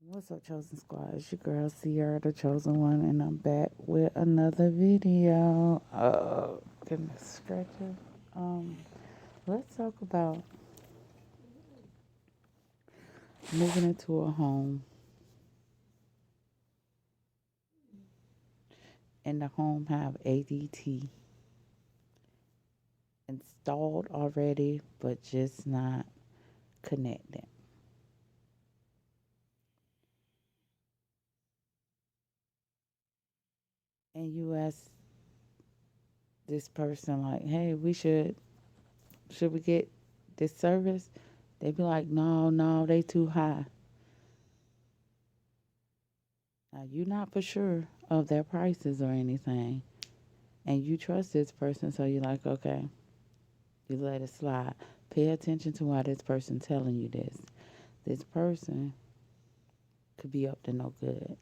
What's up, Chosen Squad? It's your girl Sierra, the Chosen One, and I'm back with another video. Goodness gracious. Um, let's talk about moving into a home, and the home have ADT installed already, but just not connected. And you ask this person like, "Hey, should we get this service?" They be like, "No, no, they too high." Now you're not for sure of their prices or anything, and you trust this person, so you're like, okay, you let it slide. Pay attention to why this person telling you this. This person could be up to no good,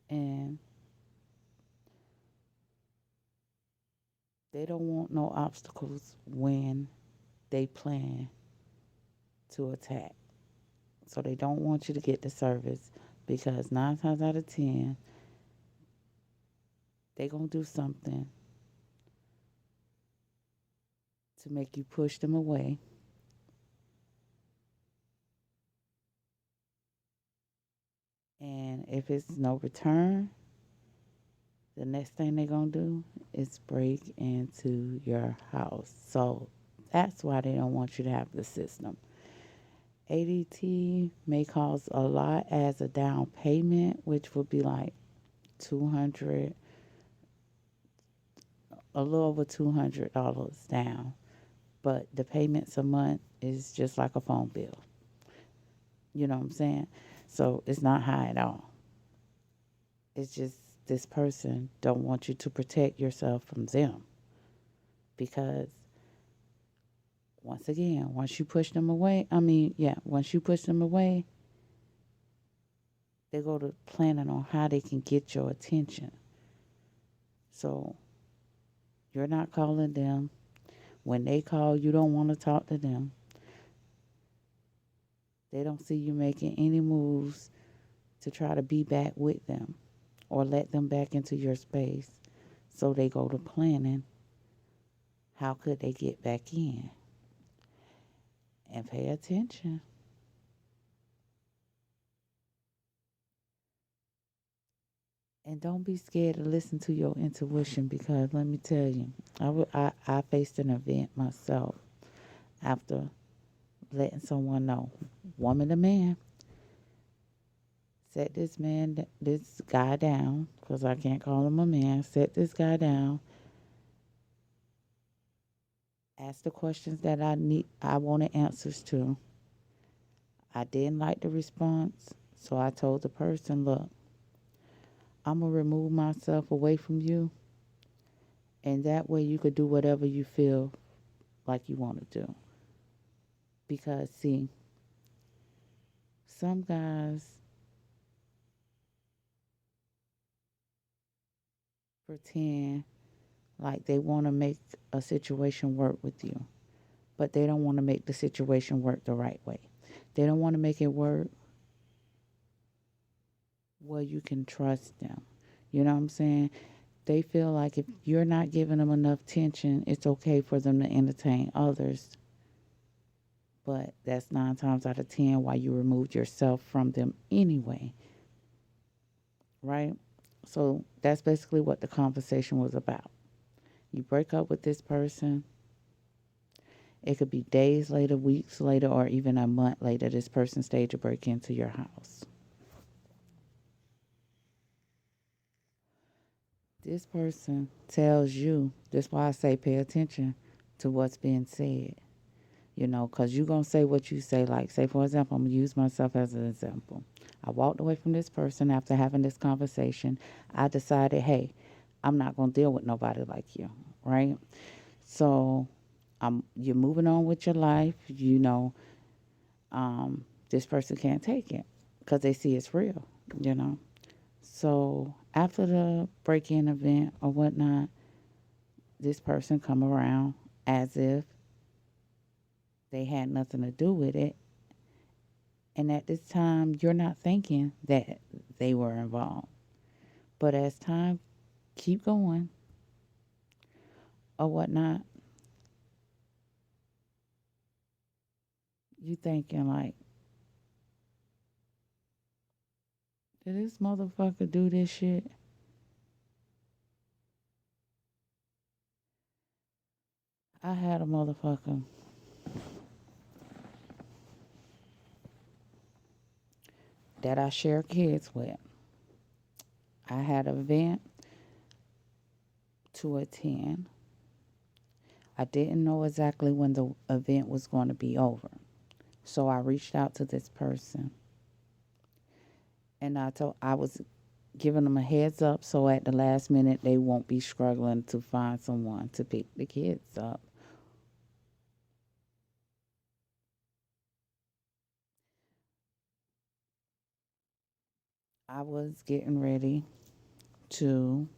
and they don't want no obstacles when they plan to attack. So they don't want you to get the service because 9 times out of 10, they gonna do something to make you push them away. And if it's no return, the next thing they're going to do is break into your house. So that's why they don't want you to have the system. ADT may cost a lot as a down payment, which would be like 200, a little over $200 down. But the payments a month is just like a phone bill. You know what I'm saying? So it's not high at all. It's just this person don't want you to protect yourself from them because once again, once you push them away, once you push them away, they go to planning on how they can get your attention. So you're not calling them. When they call, you don't want to talk to them. They don't see you making any moves to try to be back with them or let them back into your space. So they go to planning how could they get back in. And pay attention. And don't be scared to listen to your intuition because let me tell you, I faced an event myself after letting someone know, woman to man, set this guy down, because I can't call him a man, set this guy down, ask the questions that I wanted answers to. I didn't like the response, so I told the person, look, I'm going to remove myself away from you, and that way you could do whatever you feel like you want to do. Because, see, some guys pretend like they want to make a situation work with you, but they don't want to make the situation work the right way. They don't want to make it work where you can trust them. You know what I'm saying? They feel like if you're not giving them enough attention, it's okay for them to entertain others. But that's 9 times out of 10 why you removed yourself from them anyway, right? So that's basically what the conversation was about. You break up with this person. It could be days later, weeks later, or even a month later, this person stayed to break into your house. This person tells you, that's why I say pay attention to what's being said, because you're going to say what you say. Like, say, for example, I'm going to use myself as an example. I walked away from this person after having this conversation. I decided, hey, I'm not going to deal with nobody like you, right? So you're moving on with your life, this person can't take it because they see it's real, you know. So after the break-in event or whatnot, this person come around as if they had nothing to do with it, And at this time, you're not thinking that they were involved. But as time keep going or whatnot, you thinking like, did this motherfucker do this shit? I had a motherfucker that I share kids with. I had an event to attend. I didn't know exactly when the event was going to be over. So I reached out to this person and I was giving them a heads up so at the last minute they won't be struggling to find someone to pick the kids up. I was getting ready to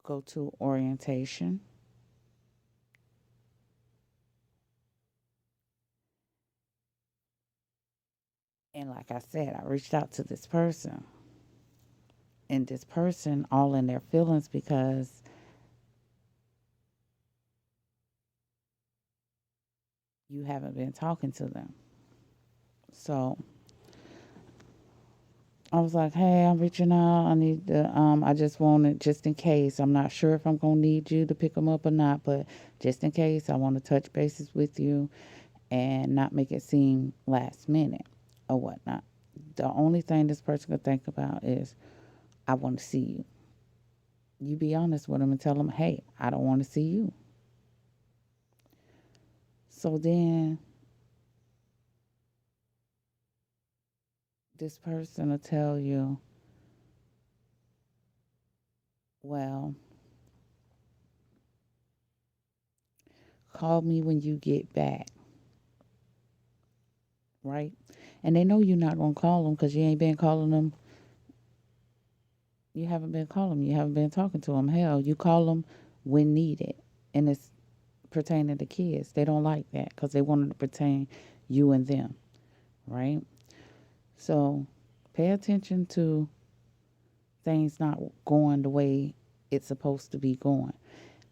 go to orientation. And like I said, I reached out to this person. And this person all in their feelings because you haven't been talking to them. So I was like, hey, I'm reaching out. I need to, I just wanted, just in case, I'm not sure if I'm going to need you to pick them up or not, but just in case, I want to touch bases with you and not make it seem last minute or whatnot. The only thing this person could think about is, I want to see you. You be honest with them and tell them, hey, I don't want to see you. So then this person will tell you, well, call me when you get back, right? And they know you're not going to call them because you ain't been calling them. You haven't been calling them. You haven't been talking to them. Hell, you call them when needed. And it's pertaining to kids. They don't like that because they want it to pertain you and them, right? So pay attention to things not going the way it's supposed to be going.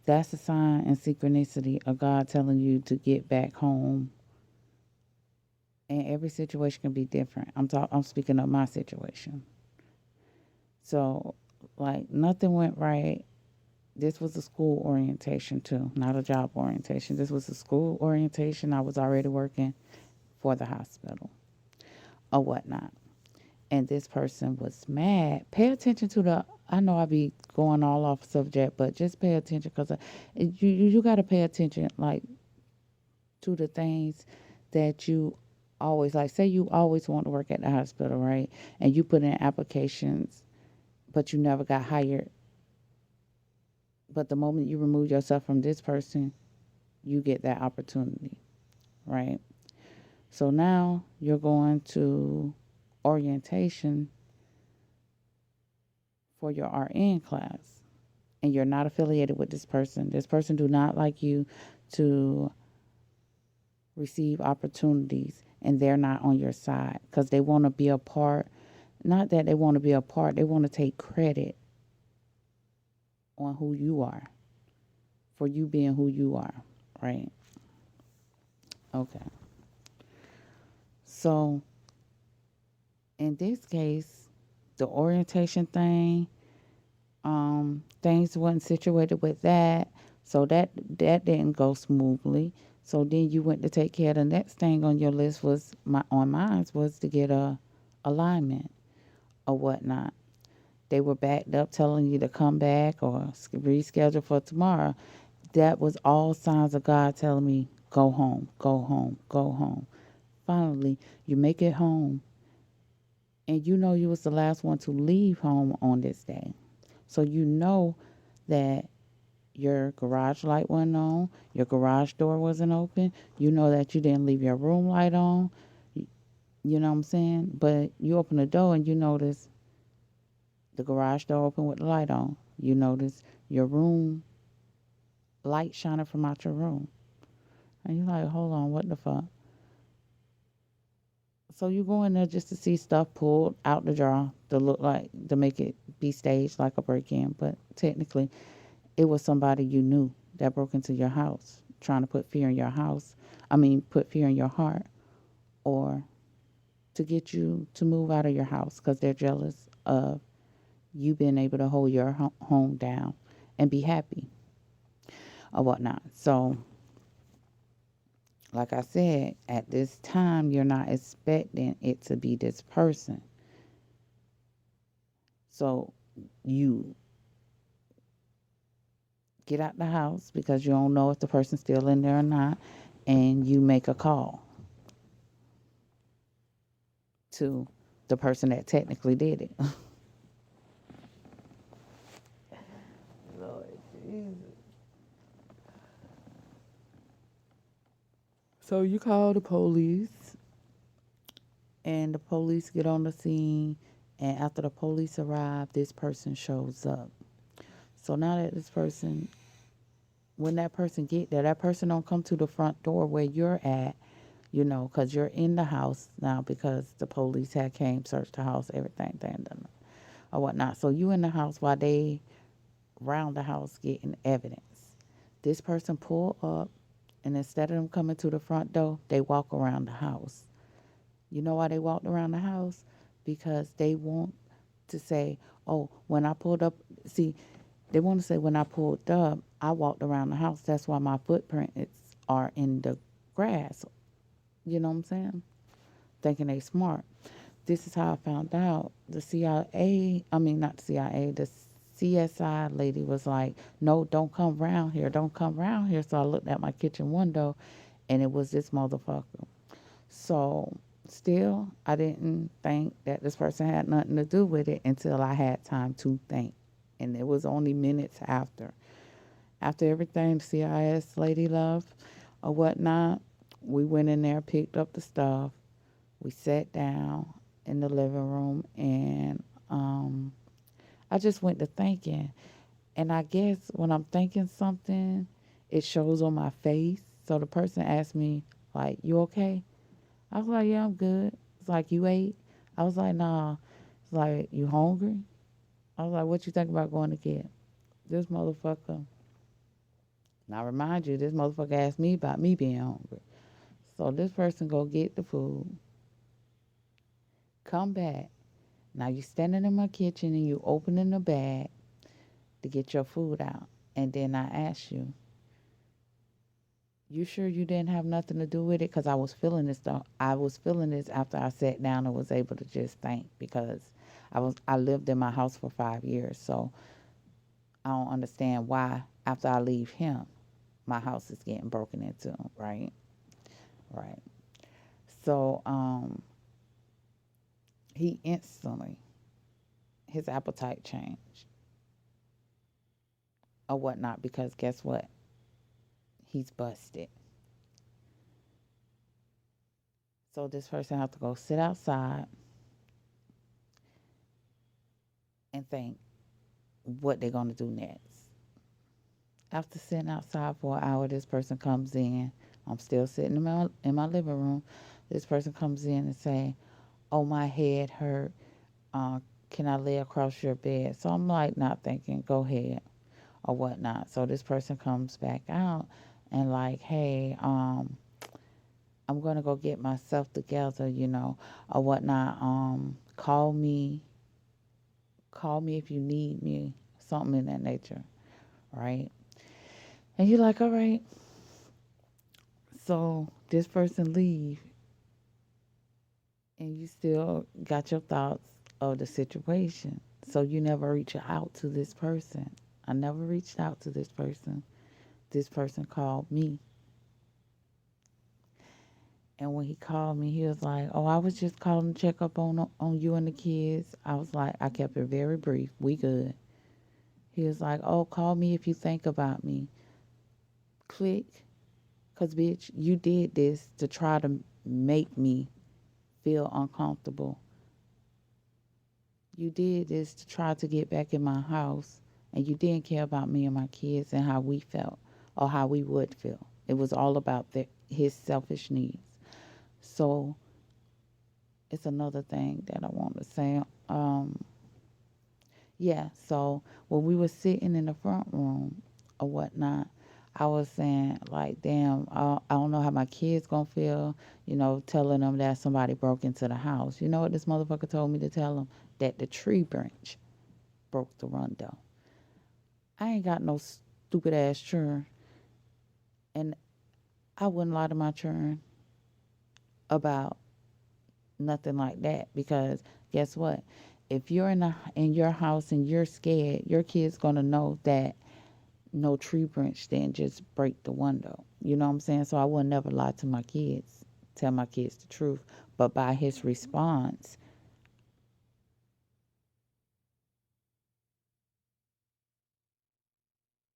That's a sign and synchronicity of God telling you to get back home. And every situation can be different. I'm speaking of my situation. So like nothing went right. This was a school orientation too, not a job orientation. This was a school orientation. I was already working for the hospital or whatnot. And this person was mad. Pay attention to the. I know I be going all off subject, but just pay attention because you got to pay attention like to the things that you always like. Say you always want to work at the hospital, right? And you put in applications, but you never got hired. But the moment you remove yourself from this person, you get that opportunity, right? So now you're going to orientation for your RN class and you're not affiliated with this person. This person do not like you to receive opportunities and they're not on your side because they want to be a part. Not that they want to be a part, they want to take credit on who you are for you being who you are, right? Okay. So in this case, the orientation thing, things wasn't situated with that, so that didn't go smoothly. So then you went to take care of the next thing on your list was mine was to get a alignment or whatnot. They were backed up telling you to come back or reschedule for tomorrow. That was all signs of God telling me go home, go home, go home. Finally, you make it home and you know you was the last one to leave home on this day. So you know that your garage light wasn't on, your garage door wasn't open, you know that you didn't leave your room light on, you know what I'm saying? But you open the door and you notice the garage door open with the light on. You notice your room light shining from out your room. And you're like, hold on, what the fuck? So you go in there just to see stuff pulled out the drawer to look like to make it be staged like a break in, but technically it was somebody you knew that broke into your house trying to put fear in your house. I mean, put fear in your heart or to get you to move out of your house because they're jealous of you being able to hold your home down and be happy or whatnot. So, like I said, at this time, you're not expecting it to be this person. So, you get out the house because you don't know if the person's still in there or not, and you make a call to the person that technically did it. Lord Jesus. So you call the police, and the police get on the scene. And after the police arrive, this person shows up. So now that this person, when that person get there, that person don't come to the front door where you're at, because you're in the house now because the police had came, searched the house, everything, done, or whatnot. So you in the house while they round the house getting evidence. This person pull up, and instead of them coming to the front door, they walk around the house. You know why they walked around the house? Because they want to say, oh, when I pulled up, see, they want to say when I pulled up, I walked around the house. That's why my footprints are in the grass. You know what I'm saying? Thinking they smart. This is how I found out. The CIA, I mean, not the CIA, the CSI lady was like, no, don't come around here. Don't come around here. So I looked at my kitchen window and it was this motherfucker. So still, I didn't think that this person had nothing to do with it until I had time to think. And it was only minutes after. After everything, the CIS lady left or whatnot, we went in there, picked up the stuff. We sat down in the living room and I just went to thinking. And I guess when I'm thinking something, it shows on my face. So the person asked me, like, you okay? I was like, yeah, I'm good. It's like, you ate? I was like, nah. It's like, you hungry? I was like, what you think about going to get? This motherfucker. Now remind you, this motherfucker asked me about me being hungry. So this person go get the food, come back. Now you standing in my kitchen and you opening the bag to get your food out. And then I ask you, you sure you didn't have nothing to do with it? Because I was feeling this stuff. I was feeling this after I sat down and was able to just think because I lived in my house for 5 years. So I don't understand why after I leave him, my house is getting broken into, right? Right. So he instantly his appetite changed or whatnot because guess what? He's busted. So this person have to go sit outside and think what they're gonna do next. After sitting outside for an hour, this person comes in. I'm still sitting in my living room. This person comes in and say, "Oh, my head hurt. Uh, can I lay across your bed?" So I'm like, not thinking, go ahead or whatnot. So this person comes back out and like, hey, I'm gonna go get myself together, or whatnot. Call me if you need me, something in that nature, right? And you're like, all right. So this person leave, and you still got your thoughts of the situation. So you never reach out to this person. I never reached out to this person. This person called me. And when he called me, he was like, "Oh, I was just calling to check up on you and the kids." I was like, I kept it very brief. We good. He was like, "Oh, call me if you think about me." Click. Cause bitch, you did this to try to make me feel uncomfortable. You did this to try to get back in my house, and you didn't care about me and my kids and how we felt or how we would feel. It was all about his selfish needs. So it's another thing that I want to say. Yeah, so when we were sitting in the front room or whatnot, I was saying like, damn, I don't know how my kids gonna feel, telling them that somebody broke into the house. You know what this motherfucker told me to tell them? That the tree branch broke the window. I ain't got no stupid ass children, and I wouldn't lie to my children about nothing like that because guess what? If you're in your house and you're scared, your kid's gonna know that no tree branch didn't just break the window. You know what I'm saying? So I would never lie to my kids, tell my kids the truth. But by his response,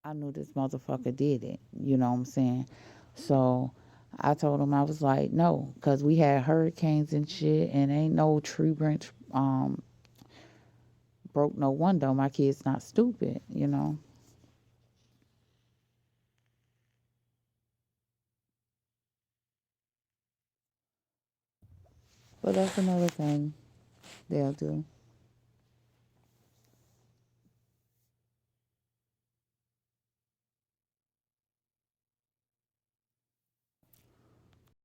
I knew this motherfucker did it. You know what I'm saying? So I told him I was like, no, because we had hurricanes and shit, and ain't no tree branch broke no window. My kid's not stupid. But that's another thing they'll do.